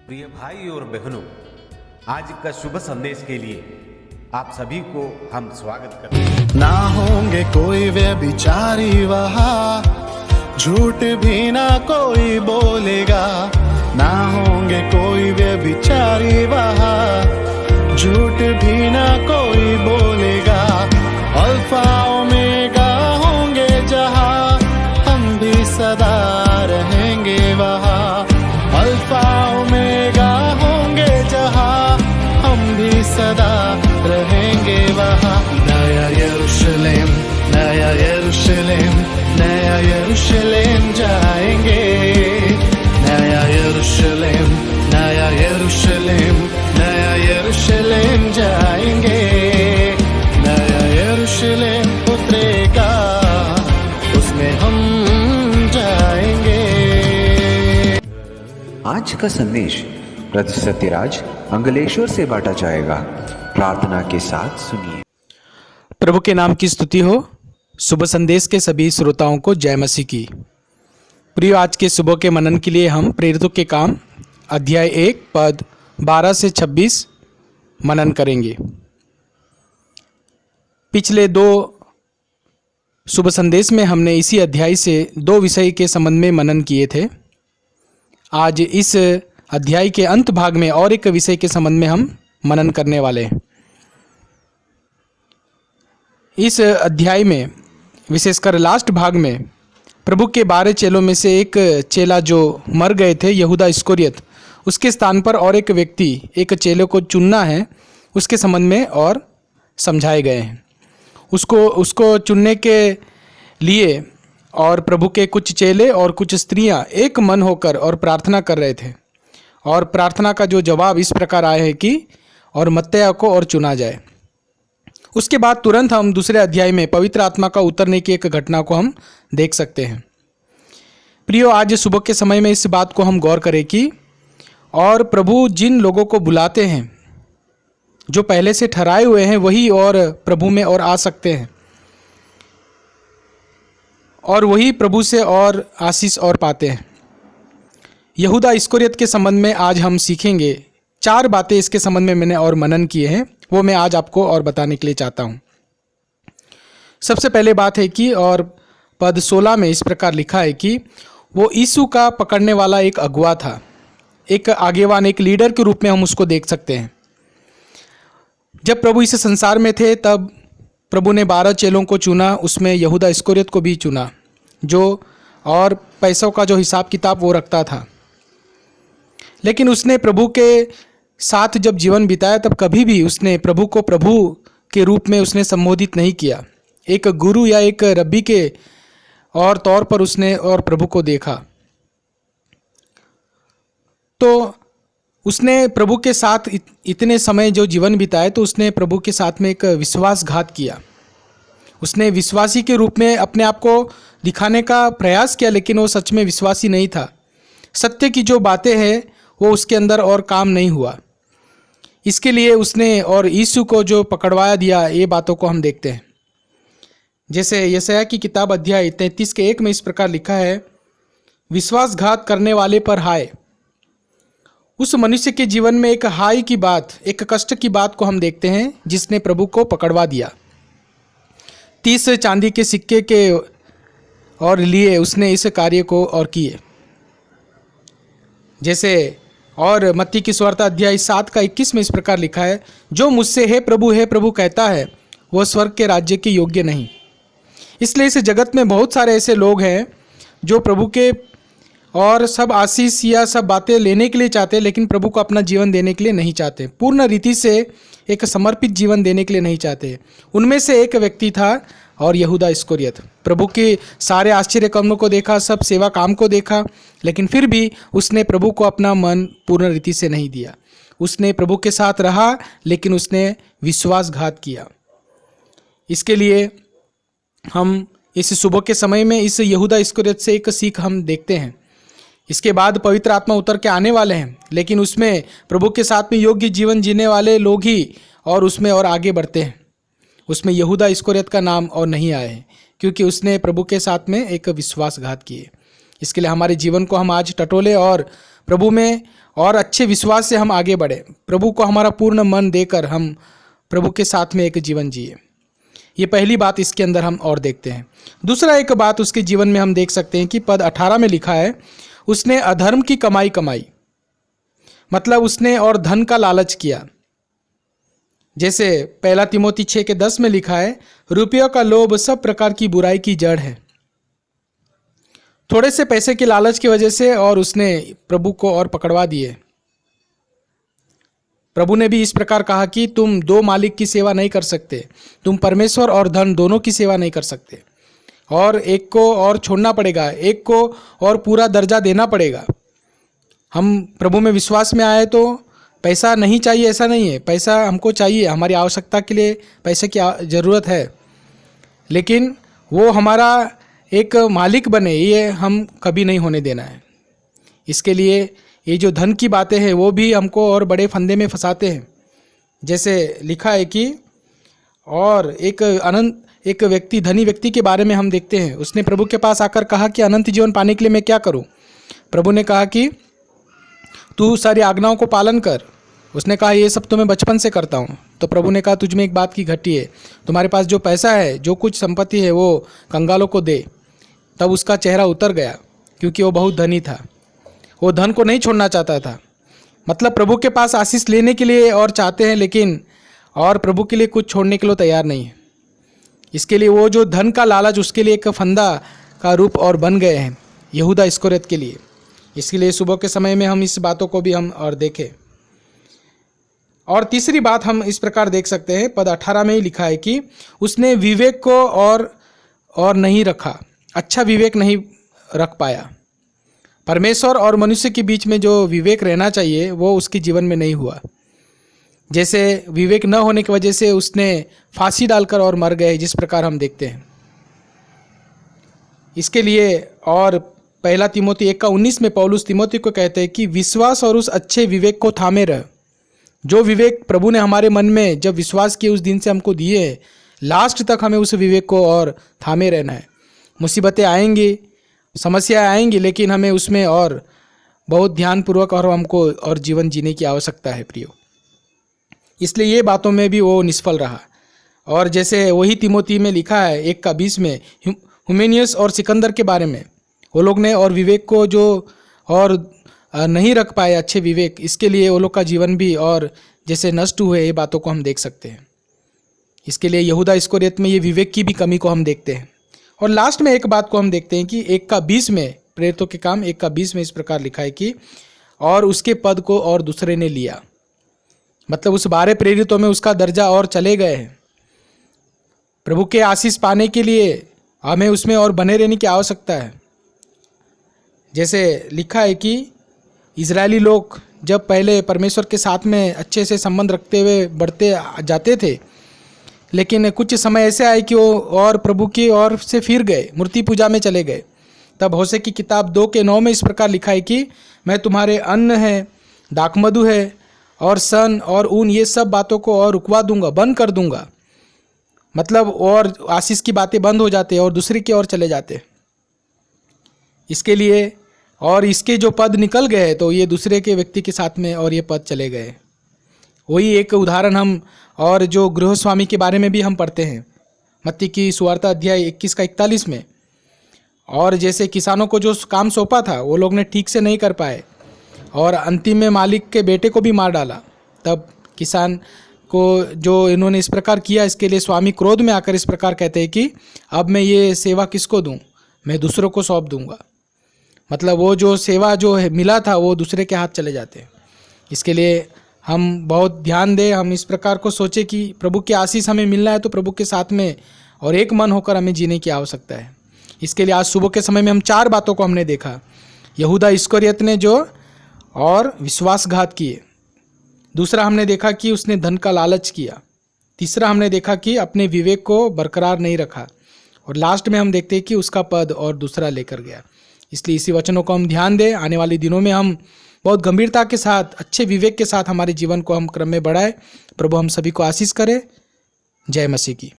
प्रिय भाई और बहनों, आज का शुभ संदेश के लिए आप सभी को हम स्वागत करते हैं। ना होंगे कोई व्यभिचारी वहाँ, झूठ भी ना कोई बोलेगा। ना होंगे कोई व्यभिचारी वहाँ, झूठ भी ना कोई बोलेगा। अल्फा ओमेगा होंगे जहाँ, हम भी सदा रहेंगे वहाँ। अल्फा ओमेगा होंगे जहाँ, हम भी सदा रहेंगे वहाँ। नया यरूशलेम, नया यरूशलेम, नया यरूशलेम जाएंगे। नया यरूशलेम, नया यरूशलेम, नया यरूशलेम जाएंगे। नया यरूशलेम उतरेगा, उसमें हम जाएंगे। आज का संदेश ब्रदर सत्यराज अंगलेश्वर से बांटा जाएगा। प्रार्थना के साथ सुनिए। प्रभु के नाम की स्तुति हो। सुबह संदेश के सभी श्रोताओं को जय मसीह की। प्रिय, आज के सुबह के मनन के लिए हम प्रेरितों के काम अध्याय 1 पद 12 से 26 मनन करेंगे। पिछले 2 सुबह संदेश में हमने इसी अध्याय से 2 विषय के संबंध में मनन किए थे। आज इस अध्याय के अंत भाग में और एक विषय के संबंध में हम मनन करने वाले हैं। इस अध्याय में विशेषकर लास्ट भाग में प्रभु के 12 चेलों में से एक चेला जो मर गए थे, यहूदा इस्करियोत, उसके स्थान पर और एक व्यक्ति, एक चेले को चुनना है, उसके संबंध में और समझाए गए हैं। उसको चुनने के लिए और प्रभु के कुछ चेले और कुछ स्त्रियां एक मन होकर और प्रार्थना कर रहे थे। और प्रार्थना का जो जवाब इस प्रकार आया है कि और मत्तयाह को और चुना जाए। उसके बाद तुरंत हम दूसरे अध्याय में पवित्र आत्मा का उतरने की एक घटना को हम देख सकते हैं। प्रियो, आज सुबह के समय में इस बात को हम गौर करें कि और प्रभु जिन लोगों को बुलाते हैं, जो पहले से ठहराए हुए हैं, वही और प्रभु में और आ सकते हैं और वही प्रभु से और आशीष और पाते हैं। यहूदा इस्करियोत के संबंध में आज हम सीखेंगे। 4 बातें इसके संबंध में मैंने और मनन किए हैं, वो मैं आज आपको और बताने के लिए चाहता हूँ। सबसे पहले बात है कि और पद 16 में इस प्रकार लिखा है कि वो यीशु का पकड़ने वाला एक अगुआ था, एक आगेवान, एक लीडर के रूप में हम उसको देख सकते हैं। जब प्रभु इस संसार में थे तब प्रभु ने 12 चेलों को चुना, उसमें यहूदा इस्करियोत को भी चुना, जो और पैसों का जो हिसाब किताब वो रखता था। लेकिन उसने प्रभु के साथ जब जीवन बिताया तब कभी भी उसने प्रभु को प्रभु के रूप में उसने संबोधित नहीं किया। एक गुरु या एक रब्बी के और तौर पर उसने और प्रभु को देखा। तो उसने प्रभु के साथ इतने समय जो जीवन बिताए तो उसने प्रभु के साथ में एक विश्वासघात किया। उसने विश्वासी के रूप में अपने आप को दिखाने का प्रयास किया, लेकिन वो सच में विश्वासी नहीं था। सत्य की जो बातें हैं वो उसके अंदर और काम नहीं हुआ। इसके लिए उसने और यीशु को जो पकड़वाया दिया, ये बातों को हम देखते हैं। जैसे यशायाह की किताब अध्याय 33 के 1 में इस प्रकार लिखा है, विश्वासघात करने वाले पर हाय। उस मनुष्य के जीवन में एक हाय की बात, एक कष्ट की बात को हम देखते हैं जिसने प्रभु को पकड़वा दिया। 30 चांदी के सिक्के के और लिए उसने इस कार्य को और किए। जैसे और मत्ती की सुवार्ता अध्याय 7 का 21 में इस प्रकार लिखा है, जो मुझसे हे प्रभु कहता है, वह स्वर्ग के राज्य के योग्य नहीं। इसलिए इस जगत में बहुत सारे ऐसे लोग हैं जो प्रभु के और सब आशीष या सब बातें लेने के लिए चाहते हैं, लेकिन प्रभु को अपना जीवन देने के लिए नहीं चाहते, पूर्ण रीति से एक समर्पित जीवन देने के लिए नहीं चाहते। उनमें से एक व्यक्ति था और यहूदा इस्करियोत। प्रभु के सारे आश्चर्य कर्मों को देखा, सब सेवा काम को देखा, लेकिन फिर भी उसने प्रभु को अपना मन पूर्ण रीति से नहीं दिया। उसने प्रभु के साथ रहा, लेकिन उसने विश्वासघात किया। इसके लिए हम इस सुबह के समय में इस यहूदा इस्करियोत से एक सीख हम देखते हैं। इसके बाद पवित्र आत्मा उतर के आने वाले हैं, लेकिन उसमें प्रभु के साथ में योग्य जीवन जीने वाले लोग ही और उसमें और आगे बढ़ते हैं। उसमें यहूदा इस्करियोत का नाम और नहीं आए हैं, क्योंकि उसने प्रभु के साथ में एक विश्वासघात किए। इसके लिए हमारे जीवन को हम आज टटोले और प्रभु में और अच्छे विश्वास से हम आगे बढ़े, प्रभु को हमारा पूर्ण मन देकर हम प्रभु के साथ में एक जीवन जिए। ये पहली बात इसके अंदर हम और देखते हैं। दूसरा एक बात उसके जीवन में हम देख सकते हैं कि पद 18 में लिखा है, उसने अधर्म की कमाई कमाई, मतलब उसने और धन का लालच किया। जैसे 1 तिमोथी 6:10 में लिखा है, रुपयों का लोभ सब प्रकार की बुराई की जड़ है। थोड़े से पैसे के लालच की वजह से और उसने प्रभु को और पकड़वा दिए। प्रभु ने भी इस प्रकार कहा कि तुम दो मालिक की सेवा नहीं कर सकते, तुम परमेश्वर और धन दोनों की सेवा नहीं कर सकते, और एक को और छोड़ना पड़ेगा, एक को और पूरा दर्जा देना पड़ेगा। हम प्रभु में विश्वास में आए तो पैसा नहीं चाहिए ऐसा नहीं है, पैसा हमको चाहिए, हमारी आवश्यकता के लिए पैसे की ज़रूरत है, लेकिन वो हमारा एक मालिक बने ये हम कभी नहीं होने देना है। इसके लिए ये जो धन की बातें हैं वो भी हमको और बड़े फंदे में फंसाते हैं। जैसे लिखा है कि और एक व्यक्ति, धनी व्यक्ति के बारे में हम देखते हैं, उसने प्रभु के पास आकर कहा कि अनंत जीवन पाने के लिए मैं क्या करूं? प्रभु ने कहा कि तू सारी आज्ञाओं को पालन कर। उसने कहा ये सब तो मैं बचपन से करता हूँ। तो प्रभु ने कहा तुझ में एक बात की घटी है, तुम्हारे पास जो पैसा है, जो कुछ संपत्ति है वो कंगालों को दे। तब उसका चेहरा उतर गया क्योंकि वो बहुत धनी था, वो धन को नहीं छोड़ना चाहता था। मतलब प्रभु के पास आशीष लेने के लिए और चाहते हैं, लेकिन और प्रभु के लिए कुछ छोड़ने के लिए तैयार नहीं है। इसके लिए वो जो धन का लालच उसके लिए एक फंदा का रूप और बन गए हैं यहूदा इस्करियोत के लिए। इसके लिए सुबह के समय में हम इस बातों को भी हम और देखें। और तीसरी बात हम इस प्रकार देख सकते हैं, पद 18 में ही लिखा है कि उसने विवेक को और नहीं रखा, अच्छा विवेक नहीं रख पाया। परमेश्वर और मनुष्य के बीच में जो विवेक रहना चाहिए वो उसके जीवन में नहीं हुआ। जैसे विवेक न होने की वजह से उसने फांसी डालकर और मर गए, जिस प्रकार हम देखते हैं। इसके लिए और 1 तिमोथी 1:19 में पौलुस तिमोथी को कहते हैं कि विश्वास और उस अच्छे विवेक को थामे रह। जो विवेक प्रभु ने हमारे मन में जब विश्वास किए उस दिन से हमको दिए, लास्ट तक हमें उस विवेक को और थामे रहना है। मुसीबतें आएंगी, समस्याएं आएंगी, लेकिन हमें उसमें और बहुत ध्यानपूर्वक और हमको और जीवन जीने की आवश्यकता है प्रियो। इसलिए ये बातों में भी वो निष्फल रहा। और जैसे वही तिमोथी में लिखा है 1:20 में हुमेनियस और सिकंदर के बारे में, वो लोग ने और विवेक को जो और नहीं रख पाए अच्छे विवेक, इसके लिए वो लोग का जीवन भी और जैसे नष्ट हुए, ये बातों को हम देख सकते हैं। इसके लिए यहूदा इस्करियोत में ये विवेक की भी कमी को हम देखते हैं। और लास्ट में एक बात को हम देखते हैं कि 1:20 में, प्रेरितों के काम 1:20 में इस प्रकार लिखा है कि और उसके पद को और दूसरे ने लिया। मतलब उस 12 प्रेरितों में उसका दर्जा और चले गए हैं। प्रभु के आशीष पाने के लिए हमें उसमें और बने रहने की आवश्यकता है। जैसे लिखा है कि इजरायली लोग जब पहले परमेश्वर के साथ में अच्छे से संबंध रखते हुए बढ़ते जाते थे, लेकिन कुछ समय ऐसे आए कि वो और प्रभु की ओर से फिर गए, मूर्ति पूजा में चले गए। तब होशे की किताब 2:9 में इस प्रकार लिखा है कि मैं तुम्हारे अन्न है, दाखमधु है और सन और ऊन, ये सब बातों को और रुकवा दूंगा, बंद कर दूंगा। मतलब और आशीष की बातें बंद हो जाते और दूसरे की ओर चले जाते। इसके लिए और इसके जो पद निकल गए तो ये दूसरे के व्यक्ति के साथ में और ये पद चले गए। वही एक उदाहरण हम और जो गृहस्वामी के बारे में भी हम पढ़ते हैं मत्ती की सुवार्ता अध्याय 21:41 में। और जैसे किसानों को जो काम सौंपा था वो लोग ने ठीक से नहीं कर पाए और अंतिम में मालिक के बेटे को भी मार डाला। तब किसान को जो इन्होंने इस प्रकार किया, इसके लिए स्वामी क्रोध में आकर इस प्रकार कहते हैं कि अब मैं ये सेवा किसको दूं, मैं दूसरों को सौंप दूंगा। मतलब वो जो सेवा जो मिला था वो दूसरे के हाथ चले जाते हैं। इसके लिए हम बहुत ध्यान दें, हम इस प्रकार को सोचें कि प्रभु के आशीष हमें मिलना है तो प्रभु के साथ में और एक मन होकर हमें जीने की आवश्यकता है। इसके लिए आज सुबह के समय में हम 4 बातों को हमने देखा। यहूदा इस्करियोत ने जो और विश्वासघात किए, दूसरा हमने देखा कि उसने धन का लालच किया, तीसरा हमने देखा कि अपने विवेक को बरकरार नहीं रखा, और लास्ट में हम देखते हैं कि उसका पद और दूसरा लेकर गया। इसलिए इसी वचनों को हम ध्यान दें। आने वाले दिनों में हम बहुत गंभीरता के साथ, अच्छे विवेक के साथ हमारे जीवन को हम क्रम में बढ़ाएं। प्रभु हम सभी को आशीष करे। जय मसीह की।